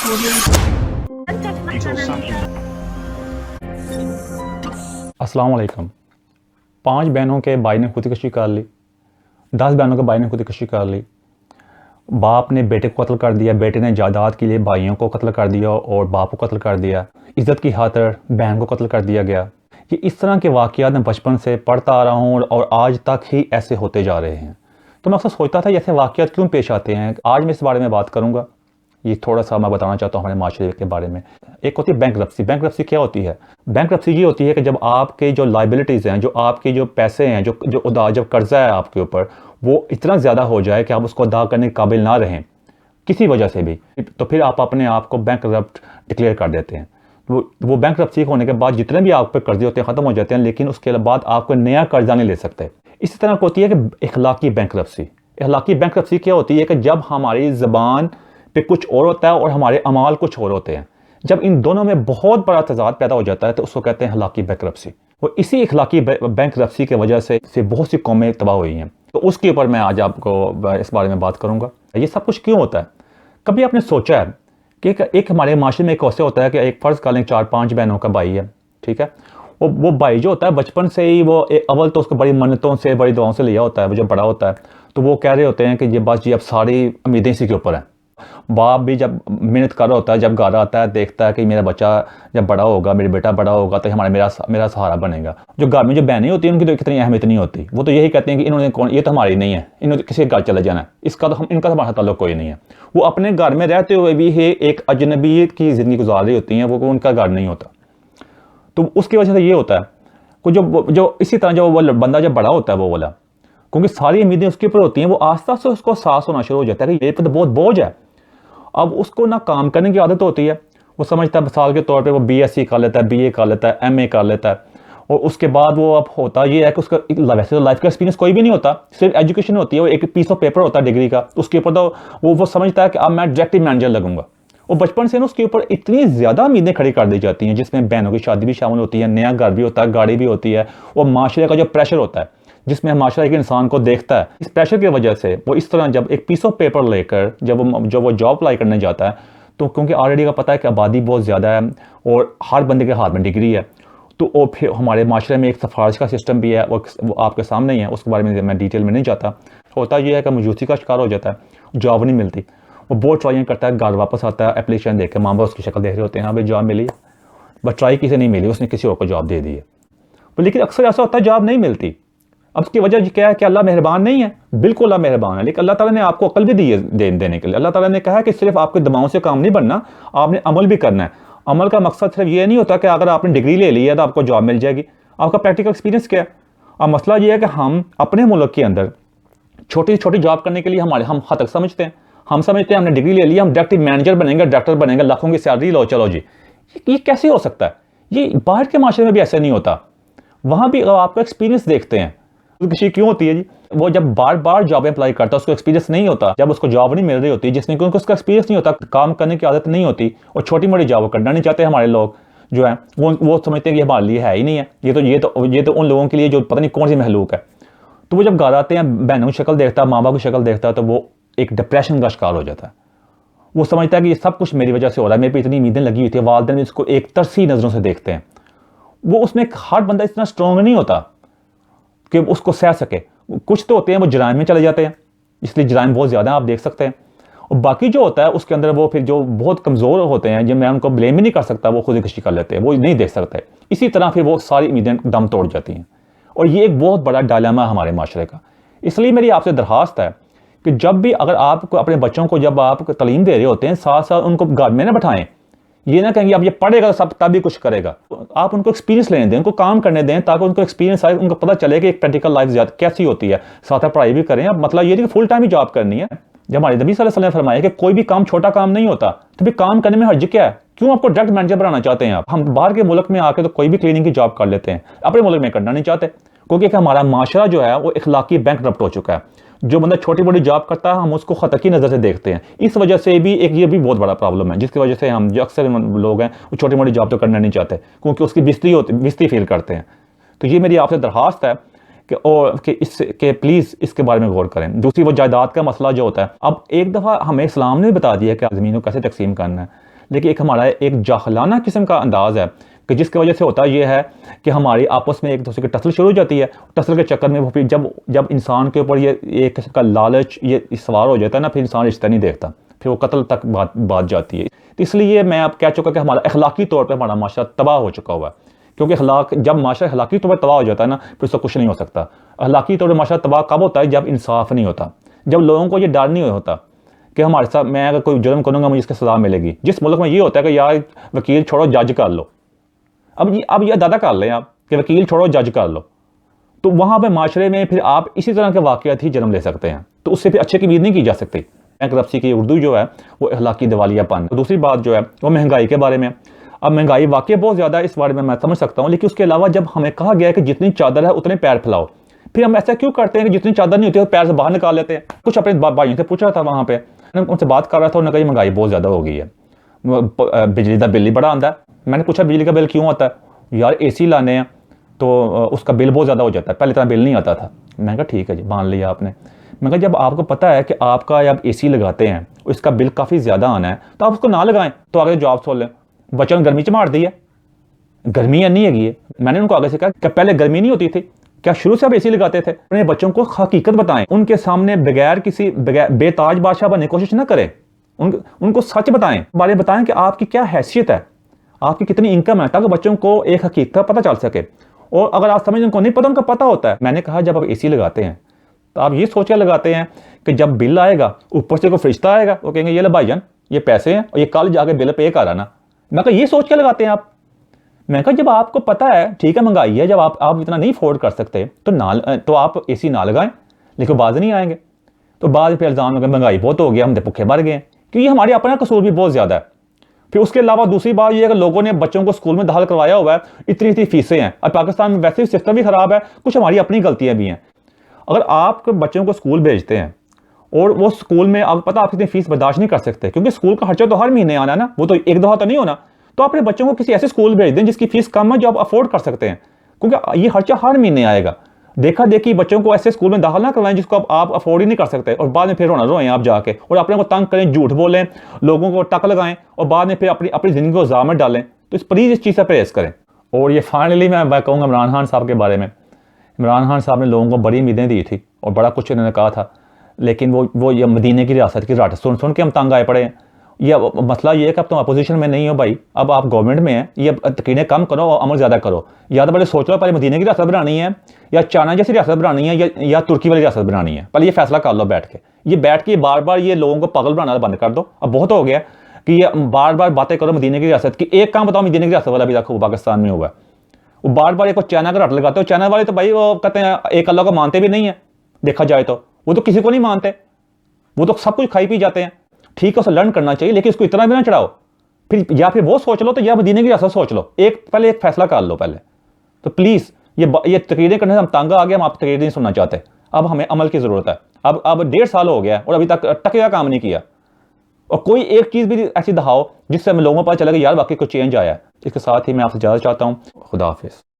अस्सलाम वालेकुम। 5 बहनों के भाई ने खुदकुशी कर ली, 10 बहनों के भाई ने खुदकुशी कर ली, बाप ने बेटे को कत्ल कर दिया, बेटे ने जायदाद के लिए भाइयों को कत्ल कर दिया और बाप को कत्ल कर दिया, इज़्ज़त की खातिर बहन को कत्ल कर दिया गया। ये इस तरह के वाक़यात मैं बचपन से पढ़ता आ रहा हूँ और आज तक ही ऐसे होते जा रहे हैं। तो मैं अक्सर सोचता था ऐसे वाक़यात क्यों पेश आते हैं। आज मैं इस बारे में बात करूँगा। ये थोड़ा सा मैं बताना चाहता हूँ हमारे माशरे के बारे में। एक होती है बैंकरप्सी। बैंकरप्सी क्या होती है? बैंकरप्सी ये होती है कि जब आपके जो लाइबिलिटीज़ हैं, जो आपके जो पैसे हैं, जब कर्ज़ा है आपके ऊपर, वो इतना ज़्यादा हो जाए कि आप उसको अदा करने के काबिल ना रहें किसी वजह से भी, तो फिर आप अपने आप को बैंकरप्ट डिक्लेयर कर देते हैं। वो बैंकरप्सी होने के बाद जितने भी आप पे कर्जे होते हैं ख़त्म हो जाते हैं, लेकिन उसके बाद आपको नया कर्जा नहीं ले सकते। इसी तरह होती है कि इखलाकी बैंकरप्सी। इखलाकी बैंकरप्सी क्या होती है कि जब हमारी ज़बान पे कुछ और होता है और हमारे अमाल कुछ और होते हैं, जब इन दोनों में बहुत बड़ा तज़ाद पैदा हो जाता है तो उसको कहते हैं इखलाकी बैंकरप्सी। वो इसी इखलाकी बैंकरप्सी की वजह से बहुत सी कौमें तबाह हुई हैं। तो उसके ऊपर मैं आज आपको इस बारे में बात करूँगा। ये सब कुछ क्यों होता है? कभी आपने सोचा है कि एक हमारे माशरे में एक ऐसे होता है कि एक फ़र्ज़ कर लें 4-5 बहनों का भाई है, ठीक है। वो भाई जो होता है बचपन से ही वो अव्वल तो उसको बड़ी मन्नतों से बड़ी दुआओं से लिया होता है। वो जब बड़ा होता है तो वो कह रहे होते हैं कि ये बस ये अब सारी उम्मीदें इसी के ऊपर हैं। बाप भी जब मेहनत कर रहा होता है, जब घर आता है देखता है कि मेरा बच्चा जब बड़ा होगा, मेरा बेटा बड़ा होगा तो मेरा सहारा बनेगा। जो घर में जो बहनें होती हैं उनकी तो कितनी अहमियत नहीं होती। वो तो यही कहते हैं कि इन्होंने कौन, ये तो हमारी नहीं है, इन्होंने किसी के घर चले जाना है, इनका तो हमारा ताल्लुक कोई नहीं है। वो अपने घर में रहते हुए भी एक अजनबी की ज़िंदगी गुजार रही होती हैं, वो उनका घर नहीं होता। तो उसकी वजह से ये होता है कि जो इसी तरह जो वो बंदा जब बड़ा होता है वो वाला, क्योंकि सारी उम्मीदें उसके ऊपर होती हैं, वो आस्ता से उसको एहसास होना शुरू हो जाता है कि ये पर तो बहुत बोझ है। अब उसको ना काम करने की आदत होती है। वो समझता है मिसाल के तौर पे वो बीएससी कर लेता है, बीए कर लेता है, एमए कर लेता है, और उसके बाद वो अब होता ये है कि उसका वैसे तो लाइफ का एक्सपीरियंस कोई भी नहीं होता, सिर्फ एजुकेशन होती है। वो एक पीस ऑफ पेपर होता है डिग्री का, उसके ऊपर तो वो समझता है कि अब मैं डायरेक्टली मैनेजर लगूंगा। और बचपन से ना उसके ऊपर इतनी ज़्यादा उम्मीदें खड़ी कर दी जाती हैं, जिसमें बहनों की शादी भी शामिल होती है, नया घर भी होता है, गाड़ी भी होती है, और माशरे का जो प्रेशर होता है जिसमें माशरा एक इंसान को देखता है। इस प्रेशर की वजह से वो इस तरह जब एक पीस ऑफ पेपर लेकर जब वो जॉब अप्लाई करने जाता है, तो क्योंकि ऑलरेडी का पता है कि आबादी बहुत ज़्यादा है और हर बंदे के हाथ में डिग्री है, तो वो फिर हमारे माशरे में एक सिफारिश का सिस्टम भी है, वो आपके सामने ही है, उसके बारे में मैं डिटेल में नहीं जाता। होता यह है कि मायूसी का शिकार हो जाता है, जॉब नहीं मिलती, वो बहुत ट्राइयाँ करता है, घर वापस आता है, एप्लीकेशन देख के माँ बाप उसकी शक्ल देख रहे होते हैं, हाँ भाई जॉब मिली, बट ट्राई किसी नहीं मिली, उसने किसी और को जॉब दे दी है। लेकिन अक्सर ऐसा होता है जॉब नहीं मिलती। अब उसकी वजह क्या है कि अल्लाह मेहरबान नहीं है? बिल्कुल अल्लाह मेहरबान है, लेकिन अल्लाह ताला ने आपको अकल भी दी है देने के लिए। अल्लाह ताला ने कहा है कि सिर्फ आपके दिमाग से काम नहीं बनना, आपने अमल भी करना है। अमल का मकसद सिर्फ ये नहीं होता कि अगर आपने डिग्री ले ली है तो आपको जॉब मिल जाएगी। आपका प्रैक्टिकल एक्सपीरियंस क्या है? अब मसला ये है कि हम अपने मुल्क के अंदर छोटी छोटी जॉब करने के लिए हम हद तक समझते हैं। हम समझते हैं हमने डिग्री ले ली, हम डायरेक्टली मैनेजर बनेंगे, डायरेक्टर बनेंगे, लाखों की सैलरी लो, चलो जी। ये कैसे हो सकता है? ये बाहर के माशरे में भी ऐसा नहीं होता। वहाँ भी आपका एक्सपीरियंस देखते हैं। खुदकुशी क्यों होती है जी? वो जब बार बार जॉब अप्लाई करता है, उसको एक्सपीरियंस नहीं होता, जब उसको जॉब नहीं मिल रही होती, जिसमें क्योंकि उसका एक्सपीरियंस नहीं होता, काम करने की आदत नहीं होती, और छोटी मोटी जॉब करना नहीं चाहते हमारे लोग जो है, वो समझते हैं कि हमारे लिए है ही नहीं है, ये तो उन लोगों के लिए जो पता नहीं कौन सी महलूक है। तो वो जब घर आते हैं, बहनों की शक्ल देखता है, माँ बाप की शक्ल देखता है, तो वो एक डिप्रेशन का शिकार हो जाता है। वो समझता है कि ये सब कुछ मेरी वजह से हो रहा है, मेरे पे इतनी उम्मीदें लगी हुई थी, वालिदैन भी इसको एक तरसी नज़रों से देखते हैं। वो उसमें हर बंदा इतना स्ट्रॉन्ग नहीं होता कि उसको सह सके। कुछ तो होते हैं वो जराइम में चले जाते हैं, इसलिए जराइम बहुत ज़्यादा आप देख सकते हैं। और बाकी जो होता है उसके अंदर वो फिर जो बहुत कमज़ोर होते हैं, जो मैं उनको ब्लेम ही नहीं कर सकता, वो खुदकुशी कर लेते हैं, वो नहीं देख सकते। इसी तरह फिर वो सारी उम्मीदें दम तोड़ जाती हैं, और ये एक बहुत बड़ा डायलेमा है हमारे माशरे का। इसलिए मेरी आपसे दरख्वास्त है कि जब भी अगर आप अपने बच्चों को जब आप तालीम दे रहे होते हैं, साथ साथ उनको घर में ना बैठाएं। ये ना कहेंगे अब ये पढ़ेगा तो सब तभी कुछ करेगा। आप उनको एक्सपीरियंस लेने दें, उनको काम करने दें, ताकि उनको एक्सपीरियंस आए, उनको पता चले कि एक प्रैक्टिकल लाइफ कैसी होती है। साथ पढ़ाई भी करें। अब मतलब ये नहीं कि फुल टाइम ही जॉब करनी है। जब हमारे नबी सल्लल्लाहु अलैहि वसल्लम ने फरमाया कि कोई भी काम छोटा काम नहीं होता, तो फिर काम करने में हर्ज क्या है? क्यों आपको डायरेक्ट मैनेजर बनाना चाहते हैं आप? हम बाहर के मुल्क में आके तो कोई भी क्लीनिंग की जॉब कर लेते हैं, अपने मुल्क में करना नहीं चाहते, क्योंकि हमारा माशरा जो है वो इखलाकी बैंकरप्ट हो चुका है। जो बंदा छोटी बड़ी जॉब करता है हम उसको खतरकी नज़र से देखते हैं। इस वजह से भी ये भी बहुत बड़ा प्रॉब्लम है, जिसकी वजह से हम जो अक्सर लोग हैं वो छोटी मोटी जॉब तो करना नहीं चाहते, क्योंकि उसकी बिस्ती फील करते हैं। तो ये मेरी आपसे दरख्वास्त है कि प्लीज़ इसके बारे में गौर करें। दूसरी वो जायदाद का मसला जो होता है, अब एक दफ़ा हमें इस्लाम ने बता दिया कि ज़मीन को कैसे तकसीम करना है, लेकिन एक हमारा एक जाहलाना किस्म का अंदाज़ है कि जिसकी वजह से होता यह है कि हमारी आपस में एक दूसरे की टसल शुरू हो जाती है। टसल के चक्कर में वो फिर जब इंसान के ऊपर ये एक किस्म का लालच ये सवार हो जाता है ना, फिर इंसान रिश्ता नहीं देखता, फिर वो कत्ल तक बात जाती है। तो इसलिए मैं अब कह चुका कि हमारा अखलाकी तौर पर हमारा माशरा तबाह हो चुका हुआ है, क्योंकि जब माशरा अखलाकी तौर पर तबाह हो जाता है ना, फिर उसका कुछ नहीं हो सकता। अखलाकी तौर पर माशरा तबाह कब होता है? जब इंसाफ नहीं होता, जब लोगों को ये डर नहीं होता कि हमारे साथ मैं अगर कोई जुर्म करूँगा मुझे इसकी सज़ा मिलेगी। जिस मुल्क में ये होता है कि यार वकील छोड़ो जज कर लो, अब ये दादा कर लें आप कि वकील छोड़ो जज कर लो, तो वहाँ पे माशरे में फिर आप इसी तरह के वाक़यात ही जन्म ले सकते हैं। तो उससे फिर अच्छे की उम्मीद नहीं की जा सकती। करप्सी की उर्दू जो है वो अखलाकी दिवालियापन। दूसरी बात जो है वो महंगाई के बारे में। अब महंगाई वाकई बहुत ज़्यादा है, इस बारे में मैं समझ सकता हूँ, लेकिन उसके अलावा जब हमें कहा गया है कि जितनी चादर है उतने पैर फैलाओ, फिर हम ऐसा क्यों करते हैं कि जितनी चादर नहीं होती है पैर से बाहर निकाल लेते हैं। कुछ अपने भाइयों से पूछ रहा था, वहाँ पे उनसे बात कर रहा था, उन्होंने कहा महंगाई बहुत ज़्यादा हो गई है, बिजली का बिल ही बड़ा आता है। मैंने पूछा बिजली का बिल क्यों आता है? यार AC लाने हैं तो उसका बिल बहुत ज़्यादा हो जाता है, पहले इतना बिल नहीं आता था। मैंने कहा ठीक है जी, मान लिया आपने। मैं कहा जब आपको पता है कि आपका जब AC लगाते हैं इसका बिल काफ़ी ज़्यादा आना है तो आप उसको ना लगाएं, तो आगे जॉब छोड़ लें। बच्चों ने गर्मी च मार दी है, गर्मी नहीं है। मैंने उनको आगे से कहा कि पहले गर्मी नहीं होती थी क्या? शुरू से आप AC लगाते थे? अपने बच्चों को हकीकत बताएं, उनके सामने बगैर बेताज बादशाह बनने की कोशिश ना करें, उनको सच बताएं, बारे बताएं कि आपकी क्या हैसियत है, आपकी कितनी इनकम है, ताकि बच्चों को एक हकीकत पता चल सके। और अगर आप समझ उनको नहीं पता, उनको पता होता है। मैंने कहा जब आप AC लगाते हैं तो आप ये सोच के लगाते हैं कि जब बिल आएगा ऊपर से कोई फरिश्ता आएगा, वो कहेंगे ये ले भाईजान ये पैसे हैं और ये कल जाके बिल पे कर आना। मैं कहा ये सोच के लगाते हैं आप। मैं कहा जब आपको पता है ठीक है महंगाई है, जब आप इतना नहीं अफोर्ड कर सकते तो आप AC ना लगाएं, लेकिन बाज नहीं आएंगे। तो बाद फिर इल्ज़ाम होगा महंगाई बहुत हो गया, हम भूखे मर गए, क्योंकि हमारे अपना कसूर भी बहुत ज़्यादा है। फिर उसके अलावा दूसरी बात यह है कि लोगों ने बच्चों को स्कूल में दाखिल करवाया हुआ है, इतनी फीसें हैं, और पाकिस्तान में वैसे भी सिस्टम भी ख़राब है, कुछ हमारी अपनी गलतियाँ भी हैं। अगर आप बच्चों को स्कूल भेजते हैं और वो स्कूल में आपको पता आप कितनी फीस बर्दाश्त नहीं कर सकते, क्योंकि स्कूल का खर्चा तो हर महीने आना है ना, वो तो एक दफ़ा तो नहीं होना, तो अपने बच्चों को किसी ऐसे स्कूल भेज दें जिसकी फीस कम है, जो आप अफोर्ड कर सकते हैं, क्योंकि ये खर्चा हर महीने आएगा। देखा देखी बच्चों को ऐसे स्कूल में दाखिल ना करवाएं जिसको आप अफोर्ड ही नहीं कर सकते, और बाद में फिर रोएं आप जाके, और अपने को तंग करें, झूठ बोलें, लोगों को टक लगाएं, और बाद में फिर अपनी ज़िंदगी को ज़ाम में डालें। तो प्लीज़ इस चीज़ से परहेज करें। और ये फाइनली मैं कहूँगा इमरान खान साहब के बारे में। इमरान खान साहब ने लोगों को बड़ी उम्मीदें दी थी और बड़ा कुछ इन्होंने कहा था, लेकिन वो ये मदीने की रियासत की रट सुन के हम तंग आए पड़े हैं। ये मसला ये है कि अब तुम अपोजिशन में नहीं हो भाई, अब आप गवर्नमेंट में हैं, ये तकीनें कम करो और अमल ज़्यादा करो। या तो पहले सोच लो पहले मदीने की रियासत बनानी है या चाइना जैसी रियासत बनानी है या तुर्की वाली रियासत बनानी है, पहले ये फैसला कर लो बैठ के। ये बार बार ये लोगों को पागल बनाना बंद कर दो। अब बहुत हो गया कि ये बार बार बातें करो मदीने की रियासत की। एक काम बताओ मदीने की रियासत वाला अभी तक पाकिस्तान में हुआ है? वो बार बार एक चाइना का रट लगाते हो। चाइना वाले तो भाई वो कहते हैं एक अल्लाह को मानते भी नहीं है, देखा जाए तो वो तो किसी को नहीं मानते, वो तो सब कुछ खाई पी जाते हैं। ठीक है, उसे लर्न करना चाहिए, लेकिन इसको इतना भी ना चढ़ाओ। फिर या फिर वो सोच लो तो या मदीने की रियासत सोच लो, पहले एक फैसला कर लो पहले। तो प्लीज़ ये तकरीरें करने से हम तंग आ गए, हम आप तकरीर नहीं सुनना चाहते। अब हमें अमल की ज़रूरत है। अब 1.5 साल हो गया और अभी तक टकेगा काम नहीं किया। और कोई एक चीज़ भी ऐसी दिखाओ जिससे हमें लोगों को पता चलेगा यार वाकई कुछ चेंज आया है। इसके साथ ही मैं आपसे ज़्यादा चाहता हूँ। खुदा हाफिज़।